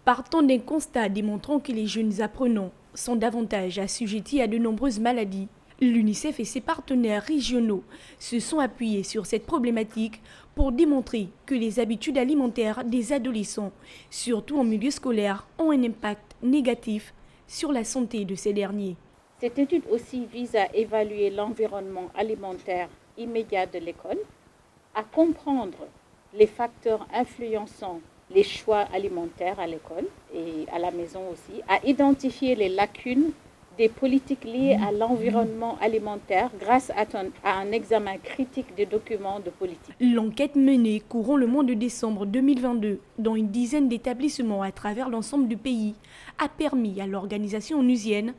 Partons d'un constat démontrant que les jeunes apprenants sont davantage assujettis à de nombreuses maladies. L'UNICEF et ses partenaires régionaux se sont appuyés sur cette problématique pour démontrer que les habitudes alimentaires des adolescents, surtout en milieu scolaire, ont un impact négatif sur la santé de ces derniers. Cette étude aussi vise à évaluer l'environnement alimentaire immédiat de l'école, à comprendre les facteurs influençant les choix alimentaires à l'école et à la maison aussi, à identifier les lacunes des politiques liées à l'environnement alimentaire grâce à un examen critique des documents de politique. L'enquête menée courant le mois de décembre 2022 dans une dizaine d'établissements à travers l'ensemble du pays a permis à l'organisation onusienne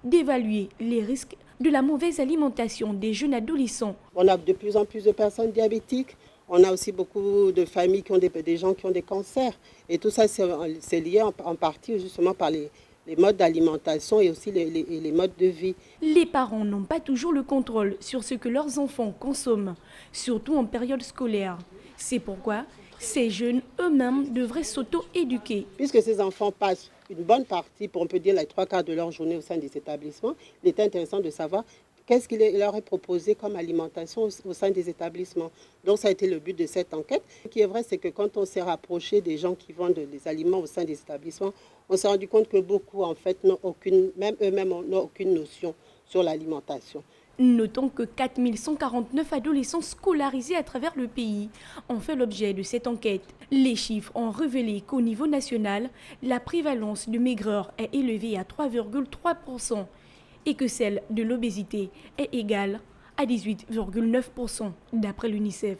d'évaluer les risques de la mauvaise alimentation des jeunes adolescents. On a de plus en plus de personnes diabétiques. On a aussi beaucoup de familles qui ont des gens qui ont des cancers. Et tout ça, c'est lié en partie justement par les modes d'alimentation et aussi les modes de vie. Les parents n'ont pas toujours le contrôle sur ce que leurs enfants consomment, surtout en période scolaire. C'est pourquoi ces jeunes eux-mêmes devraient s'auto-éduquer. Puisque ces enfants passent une bonne partie, on peut dire les 3/4 de leur journée au sein des établissements, il est intéressant de savoir qu'est-ce qu'il leur est proposé comme alimentation au sein des établissements. Donc ça a été le but de cette enquête. Ce qui est vrai, c'est que quand on s'est rapproché des gens qui vendent des aliments au sein des établissements, on s'est rendu compte que beaucoup, en fait, même eux-mêmes n'ont aucune notion sur l'alimentation. Notons que 4149 adolescents scolarisés à travers le pays ont fait l'objet de cette enquête. Les chiffres ont révélé qu'au niveau national, la prévalence de maigreur est élevée à 3,3% et que celle de l'obésité est égale à 18,9% d'après l'UNICEF.